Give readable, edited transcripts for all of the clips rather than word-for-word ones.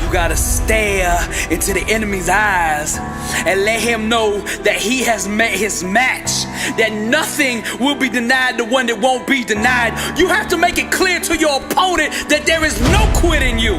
You gotta stare into the enemy's eyes and let him know that he has met his match, that nothing will be denied the one that won't be denied. You have to make it clear to your opponent that there is no quit in you.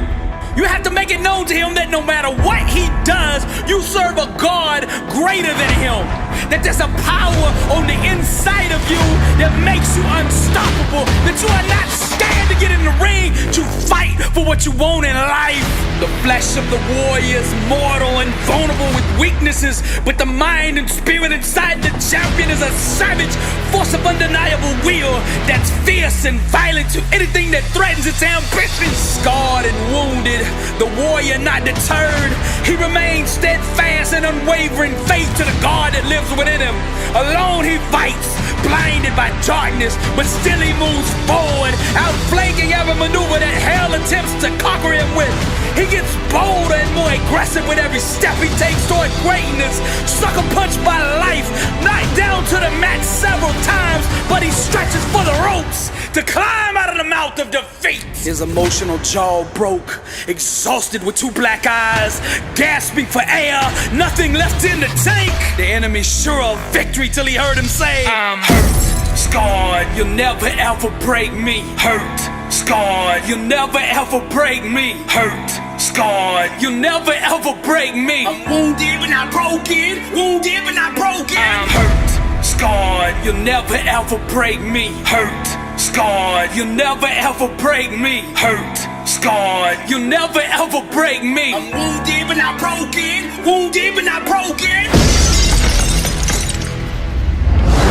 You have to make it known to him that no matter what he does, you serve a God greater than him. That there's a power on the inside of you that makes you unstoppable. That you are not scared to get in the ring to fight for what you want in life. The flesh of the warrior is mortal and vulnerable with weaknesses, but the mind and spirit inside the champion is a savage force of undeniable will that's fierce and violent to anything that threatens its ambition. Scarred and wounded, the warrior not deterred. He remains steadfast and unwavering faith to the God that lives within him. Alone he fights, blinded by darkness, but still he moves forward, outflanking every maneuver that hell attempts to conquer him with. He gets bolder and more aggressive with every step he takes toward greatness. Sucker punched by life, knocked down to the mat several times, but he stretches for the ropes to climb out of the mouth of defeat. His emotional jaw broke, exhausted with two black eyes, gasping for air, nothing left in the tank. The enemy sure of victory till he heard him say, I'm hurt, scarred, you'll never ever break me. Hurt, scarred, you'll never ever break me. Hurt, scarred, you'll never ever break me. I'm wounded but not broken, wounded but not broken. I'm hurt, scarred, you'll never ever break me. Hurt, scarred, you'll never ever break me. Hurt, scarred, you'll never ever break me. I'm wounded but not broken, wounded but not broken.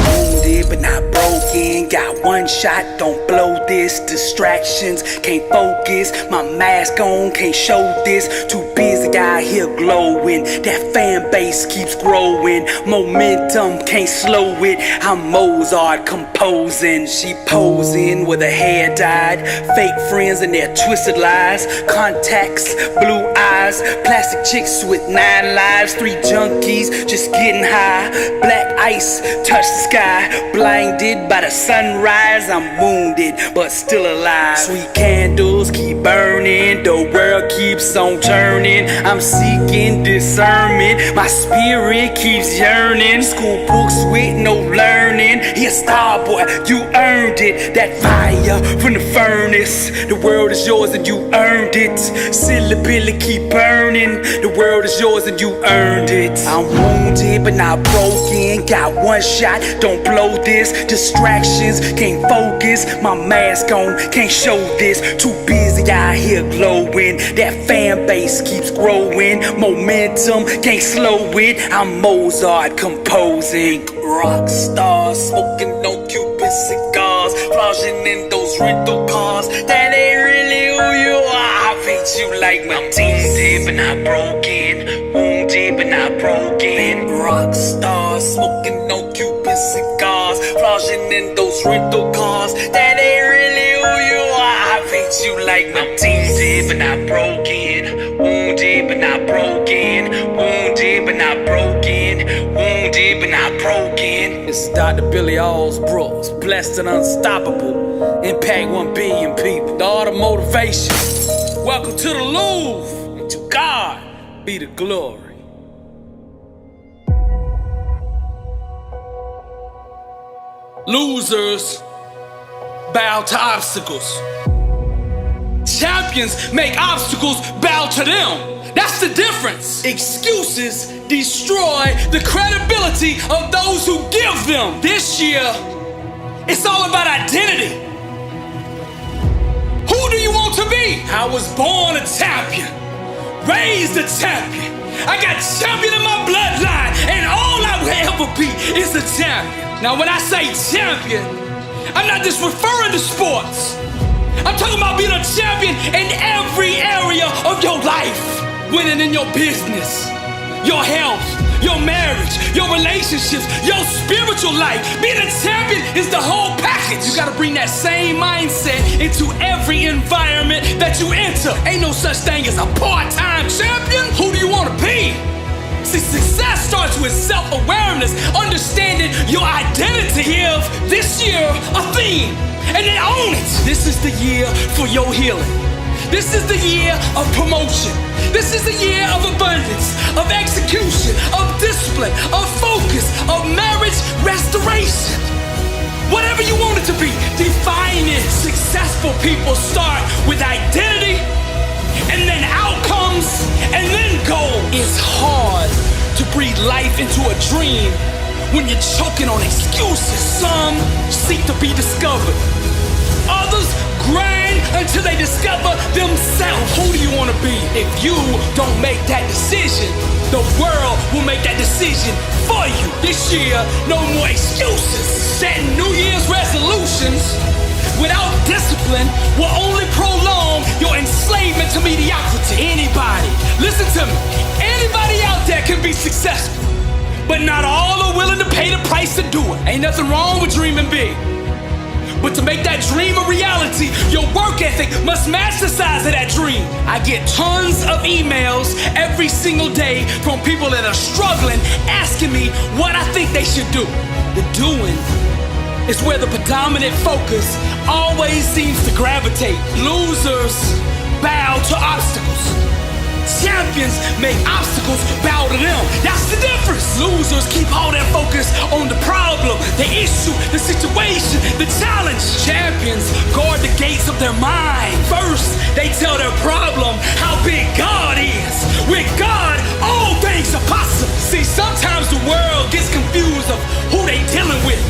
Wounded but not broken, got one shot, don't blow this. Distractions, can't focus, my mask on, can't show this. Too busy out here glowing, that fan base keeps growing. Momentum, can't slow it, I'm Mozart composing. She posing with her hair dyed, fake friends and their twisted lies. Contacts, blue eyes, plastic chicks with 9 lives. 3 junkies, just getting high. Black ice, touch the sky, blinded by the sunrise. I'm wounded, but still alive. Sweet candles keep burning, the world keeps on turning. I'm seeking discernment, my spirit keeps yearning. School books with no learning. Here, star boy, you earned it. That fire from the furnace, the world is yours and you earned it. Silly Billy keep burning, the world is yours and you earned it. I'm wounded but not broken, got one shot, don't blow this. Distractions, can't focus, my mask on, can't show this. Too busy out here glowing, that fan base keeps growing. Momentum, can't slow it, I'm Mozart composing. Rock stars, smoking no Cuban cigars, flashing in those rental cars. That ain't really who you are. I hate you like my wounded but not broken, wounded but not broken. Rock stars, smoking no Cuban cigars, flashing in those rental cars. That ain't really who you are. I hate you like my wounded but not broken, wounded but not broken, wounded but not broken, wounded but not broken. It's Dr. Billy Allsbrooks, blessed and unstoppable. Impact 1 billion people. The art of motivation. Welcome to the Louvre, and to God be the glory. Losers bow to obstacles. Champions make obstacles bow to them. That's the difference. Excuses destroy the credibility of those who give them. This year, it's all about identity. Who do you want to be? I was born a champion, raised a champion. I got champion in my bloodline, and all I will ever be is a champion. Now when I say champion, I'm not just referring to sports. I'm talking about being a champion in every area of your life. Winning in your business, your health, your marriage, your relationships, your spiritual life. Being a champion is the whole package. You gotta bring that same mindset into every environment that you enter. Ain't no such thing as a part-time champion. Who do you wanna be? See, success starts with self-awareness, understanding your identity. Give this year a theme, and then own it. This is the year for your healing. This is the year of promotion. This is the year of abundance, of execution, of discipline, of focus, of marriage restoration. Whatever you want it to be, define it. Successful people start with identity, and then outcomes, and then goals. It's hard to breathe life into a dream when you're choking on excuses. Some seek to be discovered. Others grind until they discover themselves. Who do you want to be? If you don't make that decision, the world will make that decision for you. This year, no more excuses. Setting New Year's resolutions without discipline will only prolong your enslavement to mediocrity. Anybody, listen to me, anybody out there can be successful, but not all are willing to pay the price to do it. Ain't nothing wrong with dreaming big, but to make that dream a reality, your work ethic must match the size of that dream. I get tons of emails every single day from people that are struggling, asking me what I think they should do. The doing is where the predominant focus always seems to gravitate. Losers bow to obstacles. Champions make obstacles bow to them. That's the difference. Losers keep all their focus on the problem, the issue, the situation, the challenge. Champions guard the gates of their mind. First, they tell their problem how big God is. With God, all things are possible. See, sometimes the world gets confused of who they dealing with.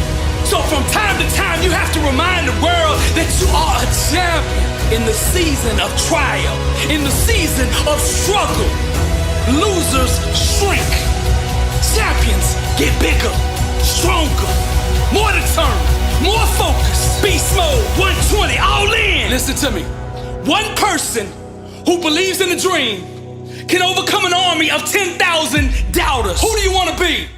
So from time to time, you have to remind the world that you are a champion. In the season of trial, in the season of struggle, losers shrink. Champions get bigger, stronger, more determined, more focused. Beast mode, 120, all in. Listen to me. One person who believes in a dream can overcome an army of 10,000 doubters. Who do you want to be?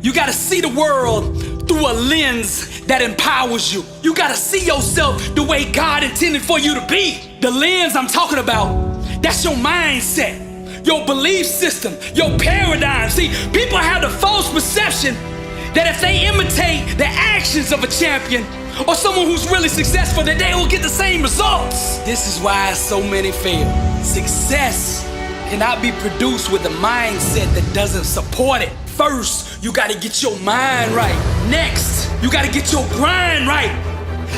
You gotta see the world through a lens that empowers you. You gotta see yourself the way God intended for you to be. The lens I'm talking about, that's your mindset, your belief system, your paradigm. See, people have the false perception that if they imitate the actions of a champion or someone who's really successful, that they will get the same results. This is why so many fail. Success cannot be produced with a mindset that doesn't support it. First, you gotta get your mind right. Next, you gotta get your grind right.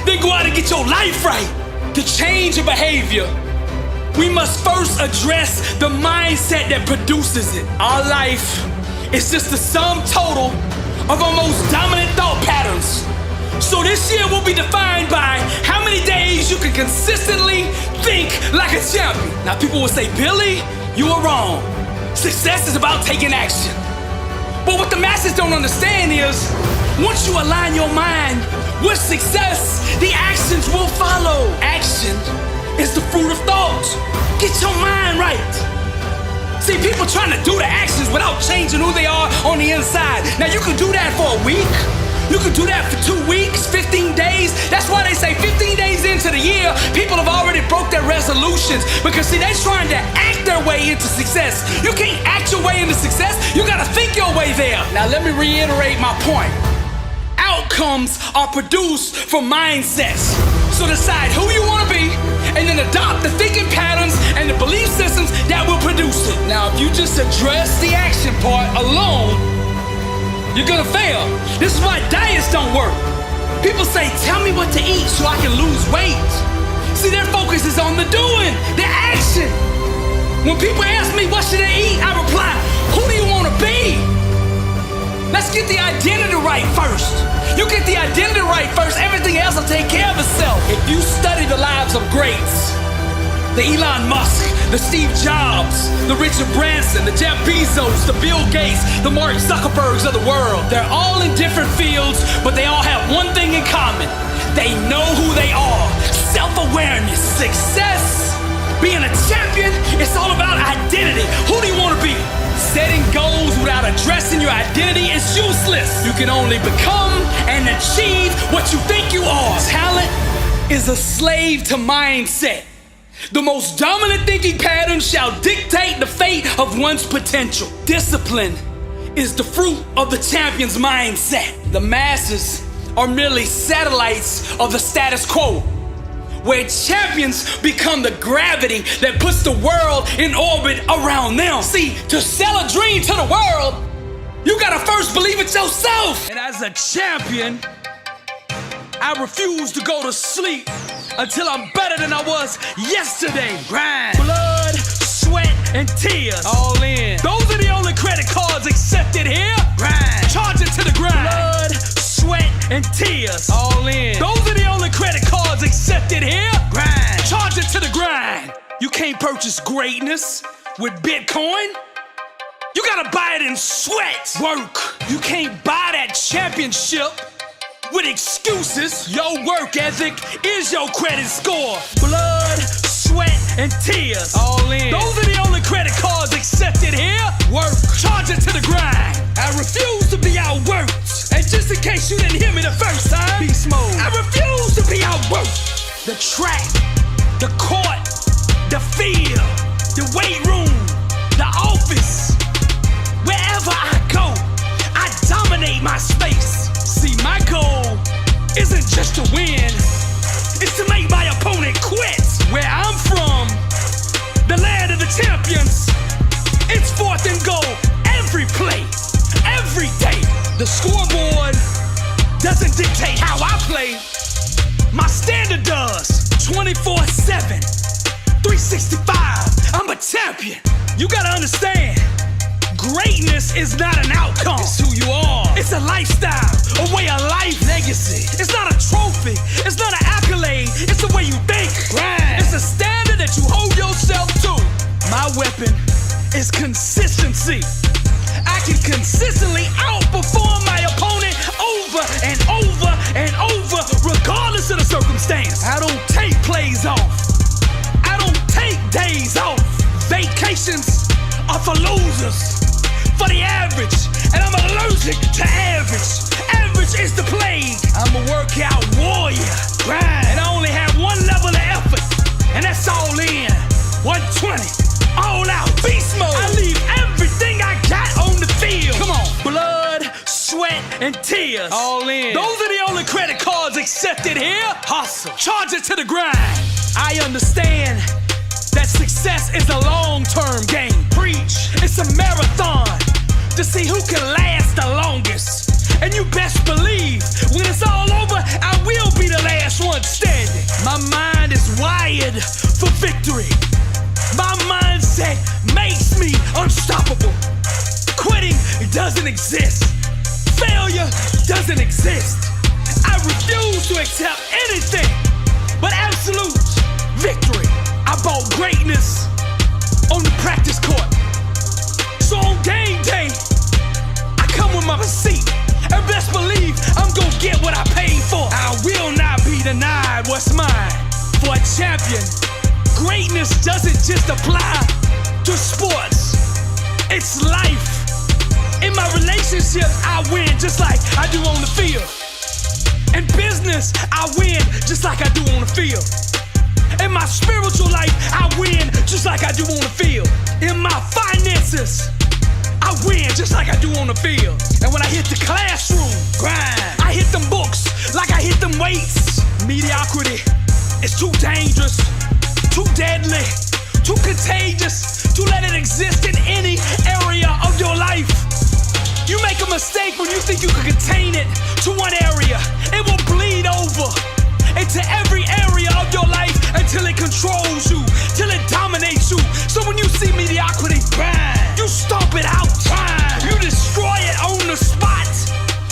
Then go out and get your life right. To change your behavior, we must first address the mindset that produces it. Our life is just the sum total of our most dominant thought patterns. So this year will be defined by how many days you can consistently think like a champion. Now people will say, Billy, you are wrong. Success is about taking action. But what the masses don't understand is, once you align your mind with success, the actions will follow. Action is the fruit of thought. Get your mind right. See, people trying to do the actions without changing who they are on the inside. Now, you can do that for a week. You can do that for 2 weeks, 15 days. That's why they say 15 days into the year, people have already broke their resolutions. Because see, they're trying to act their way into success. You can't act your way into success. You gotta think your way there. Now let me reiterate my point. Outcomes are produced from mindsets. So decide who you wanna be, and then adopt the thinking patterns and the belief systems that will produce it. Now, if you just address the action part alone, you're gonna fail. This is why diets don't work. People say, tell me what to eat so I can lose weight. See, their focus is on the doing, the action. When people ask me, what should I eat? I reply, who do you wanna be? Let's get the identity right first. You get the identity right first, everything else will take care of itself. If you study the lives of greats, the Elon Musk, the Steve Jobs, the Richard Branson, the Jeff Bezos, the Bill Gates, the Mark Zuckerbergs of the world. They're all in different fields, but they all have one thing in common. They know who they are. Self-awareness, success, being a champion, it's all about identity. Who do you want to be? Setting goals without addressing your identity is useless. You can only become and achieve what you think you are. Talent is a slave to mindset. The most dominant thinking pattern shall dictate the fate of one's potential. Discipline is the fruit of the champion's mindset. The masses are merely satellites of the status quo. where champions become the gravity that puts the world in orbit around them. See, to sell a dream to the world, you gotta first believe it yourself. And as a champion, I refuse to go to sleep until I'm better than I was yesterday. Grind, blood, sweat, and tears. All in. Those are the only credit cards accepted here. Grind, charge it to the grind. Blood, sweat, and tears. All in. Those are the only credit cards accepted here. Grind, charge it to the grind. You can't purchase greatness with Bitcoin. You gotta buy it in sweat. Work. You can't buy that championship with excuses. Your work ethic is your credit score. Blood, sweat, and tears. All in. Those are the only credit cards accepted here. Work. Charge it to the grind. I refuse to be outworked. And just in case you didn't hear me the first time, beast mode. I refuse to be outworked. The track, the court, the field, the weight room, the office. Wherever I go, I dominate my space. See, my goal isn't just to win, it's to make my opponent quit. Where I'm from, the land of the champions, it's 4th and goal every play, every day. The scoreboard doesn't dictate how I play, my standard does. 24/7, 365, I'm a champion. You gotta understand, greatness is not an outcome. It's who you are. It's a lifestyle, a way of life. Legacy. It's not a trophy. It's not an accolade. It's the way you think. Grind. It's a standard that you hold yourself to. My weapon is consistency. I can consistently outperform my opponent over and over and over, regardless of the circumstance. I don't take plays off. I don't take days off. Vacations are for losers. For the average, and I'm allergic to average. Average is the plague. I'm a workout warrior. Grind. And I only have one level of effort, and that's all in. 120, all out, beast mode. I leave everything I got on the field. Come on. Blood, sweat, and tears. All in. Those are the only credit cards accepted here. Hustle. Charge it to the grind. I understand that success is a long-term game. Preach. It's a marathon to see who can last the longest. And you best believe, when it's all over, I will be the last one standing. My mind is wired for victory. My mindset makes me unstoppable. Quitting doesn't exist. Failure doesn't exist. I refuse to accept anything but absolute victory. I bought greatness on the practice court. So on game day, I come with my receipt. And best believe I'm gonna get what I paid for. I will not be denied what's mine. For a champion, greatness doesn't just apply to sports. It's life. In my relationships, I win just like I do on the field. In business, I win just like I do on the field. In my spiritual life, I win just like I do on the field. In my finances, I win just like I do on the field. And when I hit the classroom, grind. I hit them books like I hit them weights. Mediocrity is too dangerous, too deadly, too contagious to let it exist in any area of your life. You make a mistake when you think you can contain it to one area. It will bleed over into every area of your life until it controls you, till it dominates you. So when you see mediocrity, grind. You stomp it out, grind. You destroy it on the spot.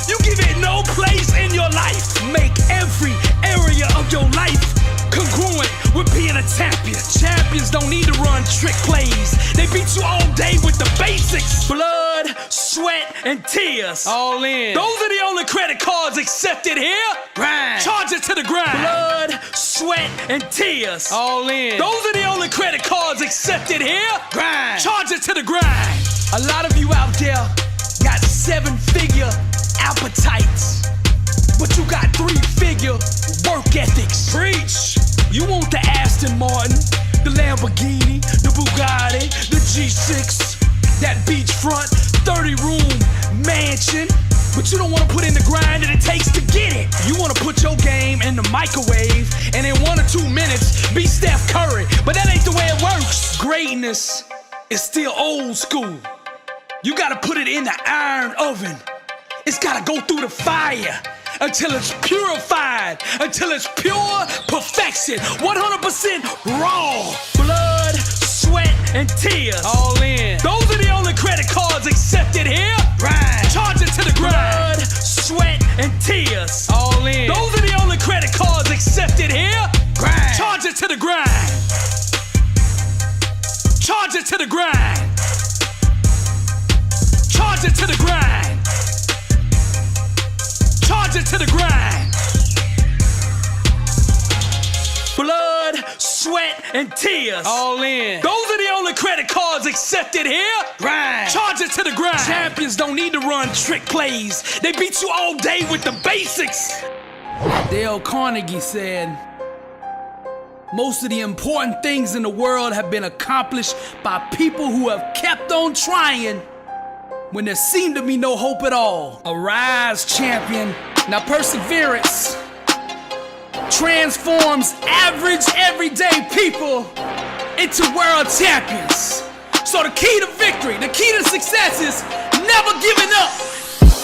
You give it no place in your life. Make every area of your life congruent with being a champion. Champions don't need to run trick plays. They beat you all day with the basics. Blood, sweat, and tears. All in. Those are the only credit cards accepted here. Grind. Charge it to the grind. Blood, sweat, and tears. All in. Those are the only credit cards accepted here. Grind. Charge it to the grind. A lot of you out there got 7-figure appetites, but you got 3-figure work ethics. Preach. You want the Aston Martin, the Lamborghini, the Bugatti, the G6, that beachfront 30-room mansion. but you don't want to put in the grind that it takes to get it. You want to put your game in the microwave and in 1 or 2 minutes be Steph Curry, but that ain't the way it works. Greatness is still old school. You gotta put it in the iron oven. It's gotta go through the fire until it's purified, until it's pure perfection, 100% raw. Blood, sweat, and tears. All in. Those are the only credit cards accepted here. Grind. Charge it to the grind. Blood, sweat, and tears. All in. Those are the only credit cards accepted here. Grind. Charge it to the grind. Charge it to the grind. Charge it to the grind. Charge it to the grind. Blood, sweat, and tears. All in. Those are the only credit cards accepted here. Grind. Charge it to the grind. Champions don't need to run trick plays. They beat you all day with the basics. Dale Carnegie said, most of the important things in the world have been accomplished by people who have kept on trying when there seemed to be no hope at all. Arise, champion. Now perseverance transforms average, everyday people into world champions. So the key to victory, the key to success is never giving up.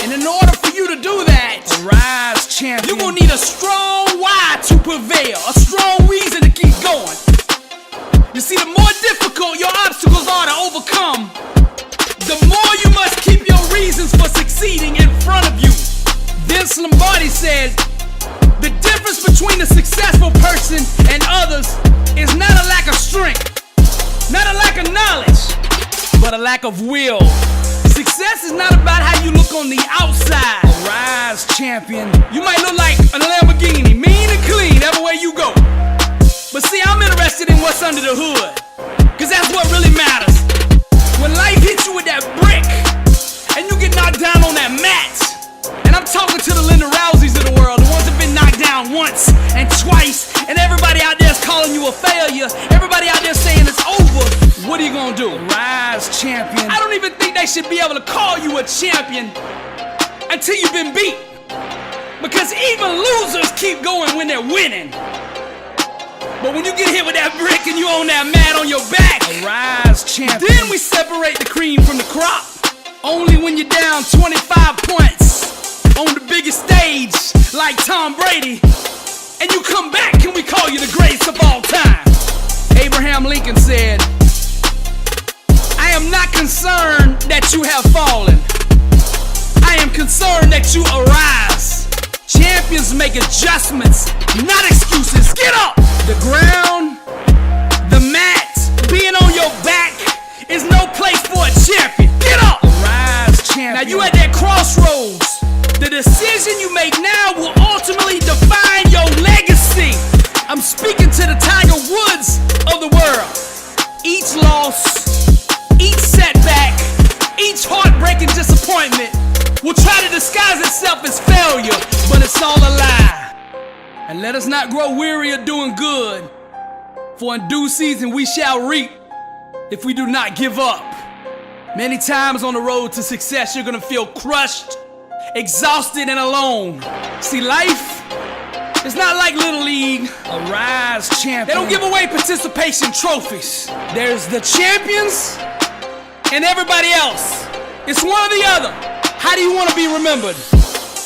And in order for you to do that, arise, champion, you're gonna need a strong why to prevail, a strong reason to keep going. You see, the more difficult your obstacles are to overcome, the more you must keep your reasons for succeeding in front of you. Vince Lombardi said, the difference between a successful person and others is not a lack of strength, not a lack of knowledge, but a lack of will. Success is not about how you look on the outside. Arise, champion. You might look like a Lamborghini, mean and clean, everywhere you go. But see, I'm interested in what's under the hood, cause that's what really matters. When life hits you with that brick, and you get knocked down on that mat, and I'm talking to the Linda Rouseys of the world, the ones that been knocked down once and twice, and everybody out there is calling you a failure, everybody out there saying it's over, what are you gonna do? Rise, champion. I don't even think they should be able to call you a champion until you've been beat, because even losers keep going when they're winning. But when you get hit with that brick and you on that mat on your back, arise, champion. Then we separate the cream from the crop. Only when you're down 25 points on the biggest stage like Tom Brady, and you come back, can we call you the greatest of all time? Abraham Lincoln said, I am not concerned that you have fallen. I am concerned that you arise. Champions make adjustments, not excuses. Get up! The ground, the mat, being on your back is no place for a champion. Get up! Arise, champion. Now you at that crossroads. The decision you make now will ultimately define your legacy. I'm speaking to the Tiger Woods of the world. Each loss, each setback, each heartbreaking disappointment will try to disguise itself as failure, but it's all a lie. And let us not grow weary of doing good, for in due season we shall reap if we do not give up. Many times on the road to success, you're gonna feel crushed, exhausted, and alone. See, life is not like Little League. Arise, champion. They don't give away participation trophies. There's the champions and everybody else. It's one or the other. How do you want to be remembered?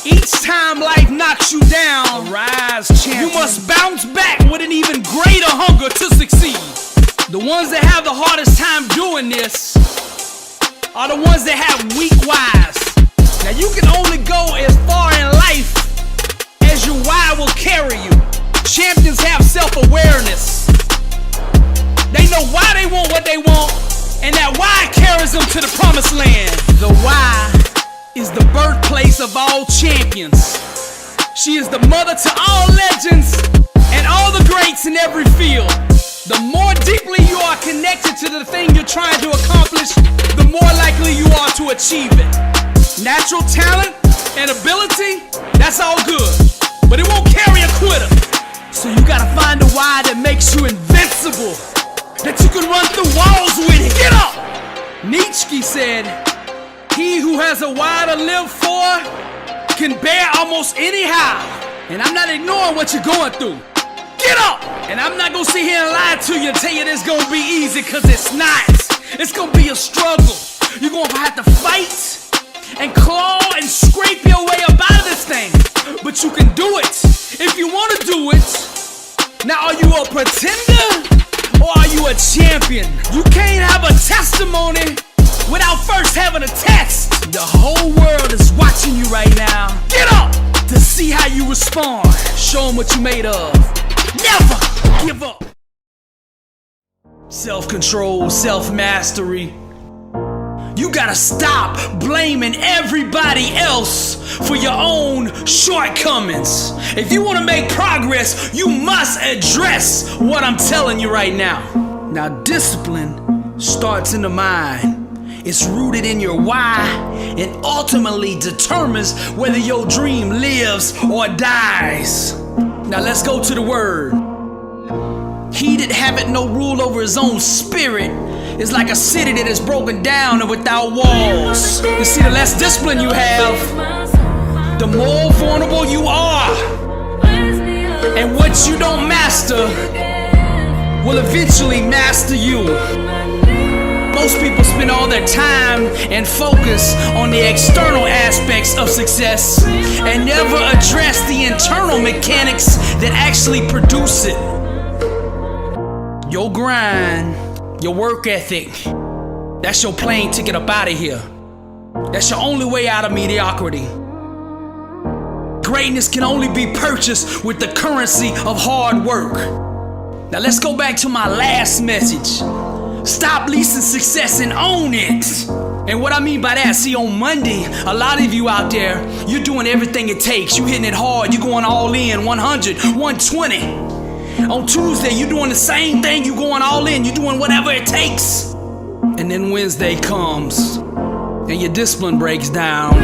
Each time life knocks you down, arise, champion, you must bounce back with an even greater hunger to succeed. The ones that have the hardest time doing this are the ones that have weak whys. Now you can only go as far in life as your why will carry you. Champions have self-awareness. They know why they want what they want, and that why carries them to the promised land. The why is the birthplace of all champions. She is the mother to all legends and all the greats in every field. The more deeply you are connected to the thing you're trying to accomplish, the more likely you are to achieve it. Natural talent and ability, that's all good, but it won't carry a quitter. So you gotta find a why that makes you invincible, that you can run through walls with it. Get up! Nietzsche said, he who has a why to live for can bear almost anyhow. And I'm not ignoring what you're going through. Get up! And I'm not gonna sit here and lie to you and tell you that it's gonna be easy, cause it's not. It's gonna be a struggle. You're gonna have to fight and claw and scrape your way up out of this thing. But you can do it if you wanna do it. Now, are you a pretender or are you a champion? You can't have a testimony without first having a test. The whole world is watching you right now. Get up to see how you respond. Show them what you made of. Never give up. Self-control, self-mastery. You gotta stop blaming everybody else for your own shortcomings. If you wanna make progress, you must address what I'm telling you right now. Now, discipline starts in the mind. It's rooted in your why and ultimately determines whether your dream lives or dies. Now let's go to the word. He that haveth no rule over his own spirit is like a city that is broken down and without walls. You see, the less discipline you have, the more vulnerable you are. And what you don't master will eventually master you. Most people spend all their time and focus on the external aspects of success and never address the internal mechanics that actually produce it. Your grind, your work ethic, that's your plane ticket up out of here. That's your only way out of mediocrity. Greatness can only be purchased with the currency of hard work. Now let's go back to my last message. Stop leasing success and own it. And what I mean by that, see, on Monday, a lot of you out there, you're doing everything it takes. You're hitting it hard. You're going all in, 100, 120. On Tuesday, you're doing the same thing. You're going all in. You're doing whatever it takes. And then Wednesday comes, and your discipline breaks down.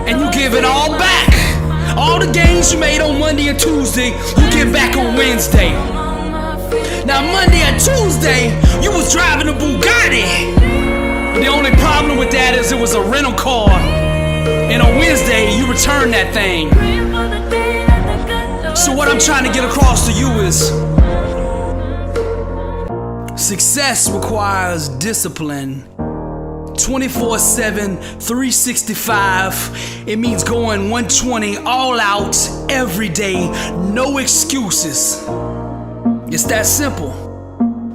And you give it all back. All the gains you made on Monday and Tuesday, you give back on Wednesday. Now Monday and Tuesday, you was driving a Bugatti. The only problem with that is it was a rental car. And on Wednesday, you returned that thing. So what I'm trying to get across to you is success requires discipline. 24/7, 365. It means going 120 all out every day, no excuses. It's that simple.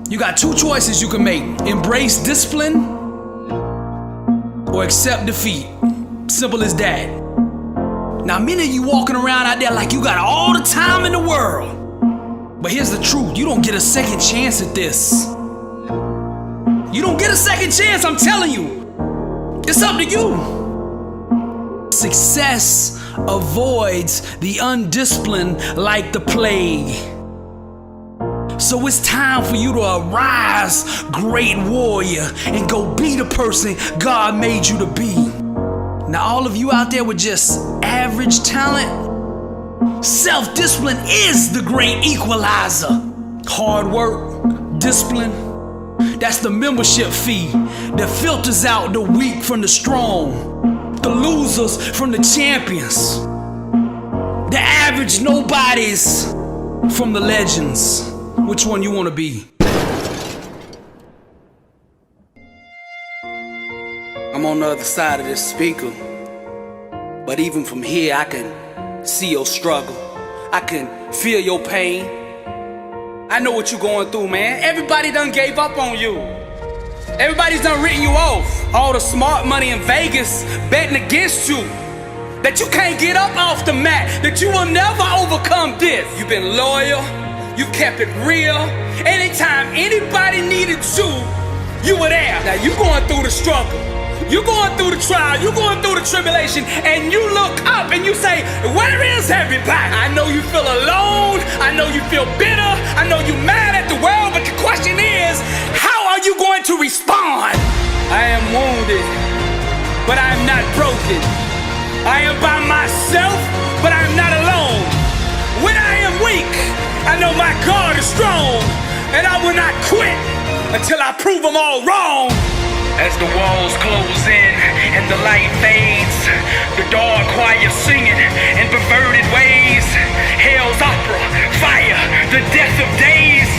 You got two choices you can make. Embrace discipline or accept defeat. Simple as that. Now, many of you walking around out there like you got all the time in the world. But here's the truth. You don't get a second chance at this. You don't get a second chance, I'm telling you. It's up to you. Success avoids the undisciplined like the plague. So it's time for you to arise, great warrior, and go be the person God made you to be. Now, all of you out there with just average talent, self-discipline is the great equalizer. Hard work, discipline, that's the membership fee that filters out the weak from the strong, the losers from the champions, the average nobodies from the legends. Which one you want to be? I'm on the other side of this speaker, but even from here I can see your struggle. I can feel your pain. I know what you're going through, man. Everybody done gave up on you. Everybody's done written you off. All the smart money in Vegas betting against you, that you can't get up off the mat, that you will never overcome this. You've been loyal. You kept it real. Anytime anybody needed you, you were there. Now you going through the struggle. You going through the trial. You going through the tribulation. And you look up and you say, where is everybody? I know you feel alone. I know you feel bitter. I know you're mad at the world. But the question is, how are you going to respond? I am wounded, but I am not broken. I am by myself, but I am not alone. When I am weak, I know my God is strong, and I will not quit until I prove them all wrong. As the walls close in and the light fades. The dark choir singing in perverted ways. Hell's opera, fire, the death of days.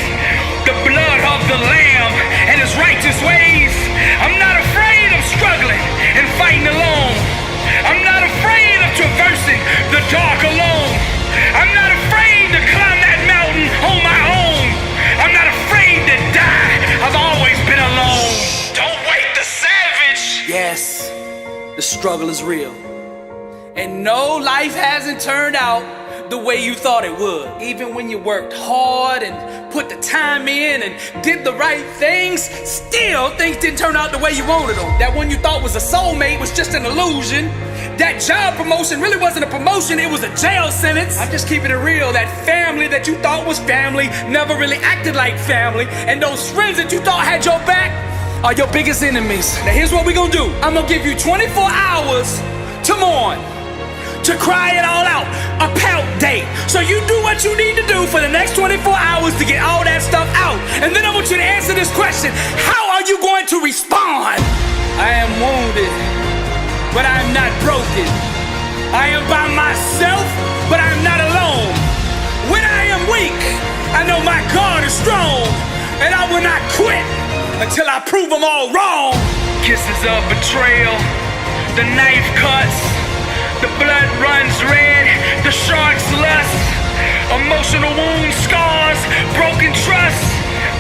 The blood of the Lamb and his righteous ways. I'm not afraid of struggling and fighting alone. I'm not afraid of traversing the dark alone. I'm not afraid to climb that mountain on my own. I'm not afraid to die. I've always been alone. Don't wait the savage. Yes, the struggle is real. And no, life hasn't turned out the way you thought it would. Even when you worked hard and put the time in and did the right things, still things didn't turn out the way you wanted them. That one you thought was a soulmate was just an illusion. That job promotion really wasn't a promotion, it was a jail sentence. I'm just keeping it real. That family that you thought was family never really acted like family. And those friends that you thought had your back are your biggest enemies. Now here's what we gonna do. I'm gonna give you 24 hours to mourn, to cry it all out, a pout day. So you do what you need to do for the next 24 hours to get all that stuff out. And then I want you to answer this question: how are you going to respond? I am wounded, but I am not broken. I am by myself, but I am not alone. When I am weak, I know my God is strong, and I will not quit until I prove them all wrong. Kisses of betrayal, the knife cuts, the blood runs red, the shark's lust, emotional wounds, scars, broken trust.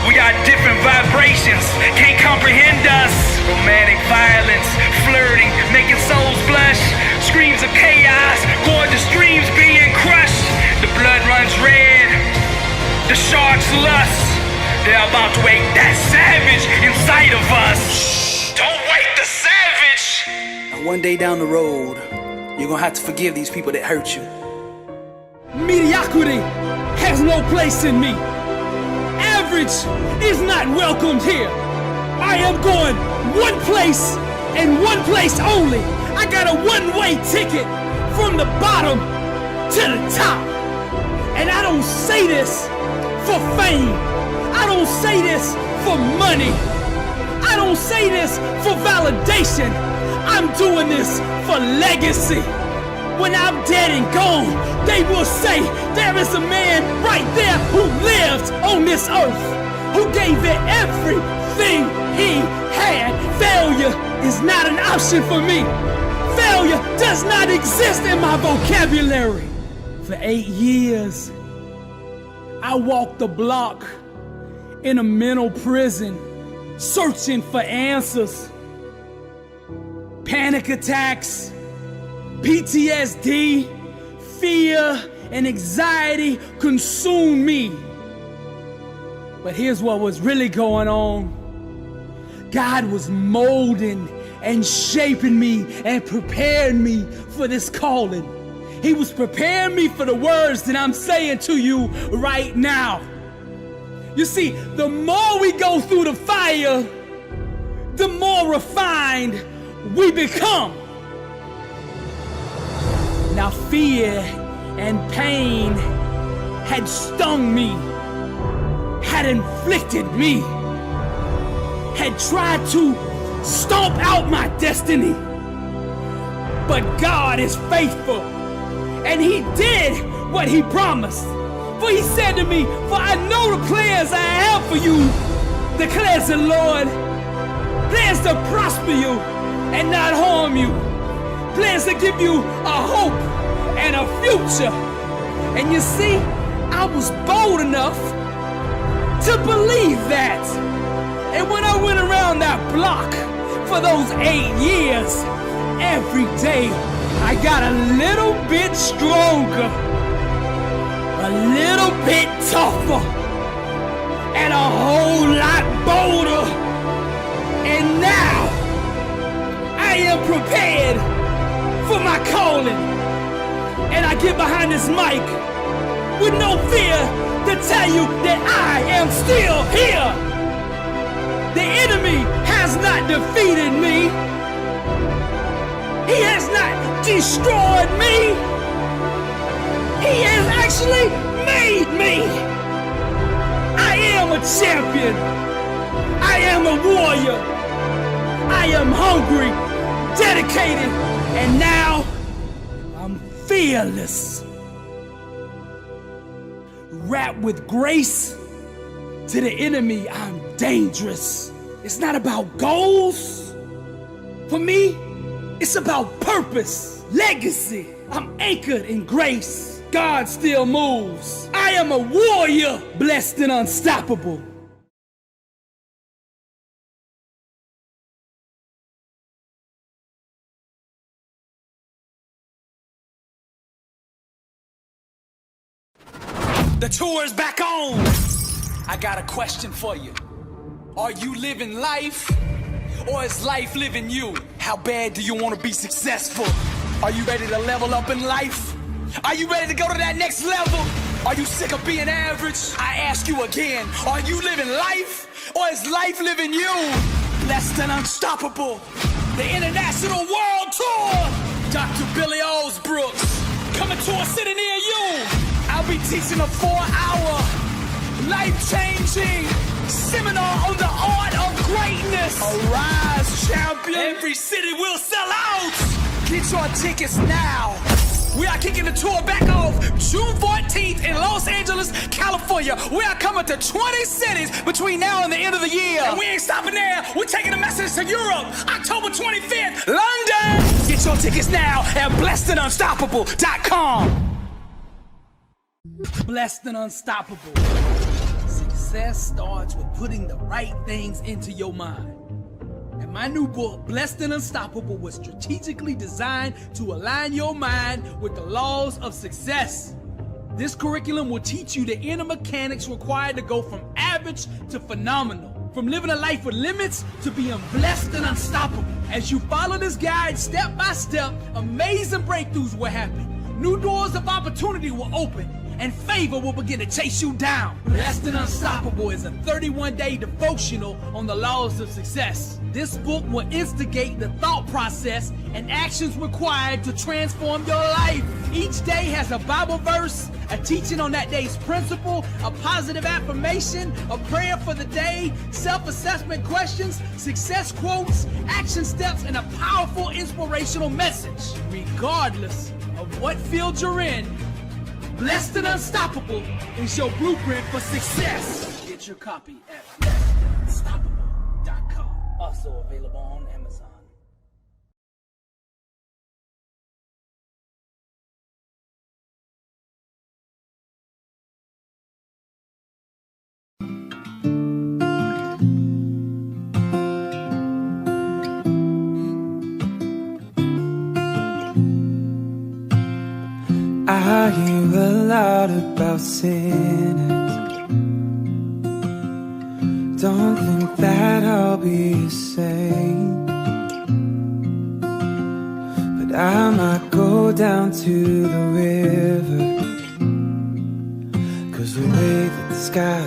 We got different vibrations, can't comprehend us. Romantic violence, flirting, making souls blush. Screams of chaos, gorgeous dreams being crushed. The blood runs red, the shark's lust. They're about to wake that savage inside of us. Don't wake the savage. Now one day down the road, you're gonna have to forgive these people that hurt you. Mediocrity has no place in me. Average is not welcomed here. I am going one place and one place only. I got a one-way ticket from the bottom to the top. And I don't say this for fame. I don't say this for money. I don't say this for validation. I'm doing this for legacy. When I'm dead and gone, they will say there is a man right there who lived on this earth, who gave it everything he had. Failure is not an option for me. Failure does not exist in my vocabulary. For 8 years, I walked the block in a mental prison, searching for answers. Panic attacks, PTSD, fear, and anxiety consumed me. But here's what was really going on. God was molding and shaping me and preparing me for this calling. He was preparing me for the words that I'm saying to you right now. You see, the more we go through the fire, the more refined we become. Now fear and pain had stung me, had inflicted me, had tried to stomp out my destiny. But God is faithful, and He did what He promised. For He said to me, "For I know the plans I have for you, declares the Lord, plans to prosper you and not harm you, plans to give you a hope and a future." And you see, I was bold enough to believe that. And when I went around that block for those 8 years, every day I got a little bit stronger, a little bit tougher, and a whole lot bolder. And now I am prepared for my calling. And I get behind this mic with no fear to tell you that I am still here. The enemy has not defeated me. He has not destroyed me. He has actually made me. I am a champion. I am a warrior. I am hungry, dedicated, and now I'm fearless. Rap with grace. To the enemy, I'm dangerous. It's not about goals. For me, it's about purpose, legacy. I'm anchored in grace. God still moves. I am a warrior, blessed and unstoppable. The tour is back on. I got a question for you. Are you living life, or is life living you? How bad do you want to be successful? Are you ready to level up in life? Are you ready to go to that next level? Are you sick of being average? I ask you again, are you living life, or is life living you? Blessed and unstoppable. The International World Tour. Dr. Billy Osbrooks coming to a city near you. I'll be teaching a 4-hour, life-changing seminar on the art of greatness. Arise, champion. Every city will sell out. Get your tickets now. We are kicking the tour back off June 14th in Los Angeles, California. We are coming to 20 cities between now and the end of the year. And we ain't stopping there. We're taking a message to Europe, October 25th, London. Get your tickets now at blessedandunstoppable.com. Blessed and unstoppable. Success starts with putting the right things into your mind. And my new book, Blessed and Unstoppable, was strategically designed to align your mind with the laws of success. This curriculum will teach you the inner mechanics required to go from average to phenomenal. From living a life with limits to being blessed and unstoppable. As you follow this guide step by step, amazing breakthroughs will happen. New doors of opportunity will open, and favor will begin to chase you down. Blessed and Unstoppable is a 31-day devotional on the laws of success. This book will instigate the thought process and actions required to transform your life. Each day has a Bible verse, a teaching on that day's principle, a positive affirmation, a prayer for the day, self-assessment questions, success quotes, action steps, and a powerful inspirational message. Regardless of what field you're in, Blessed and Unstoppable is your blueprint for success. Get your copy at blessedandunstoppable.com. Also available on Amazon. I hear a lot about sinners. Don't think that I'll be the same, but I might go down to the river, 'cause the way that the sky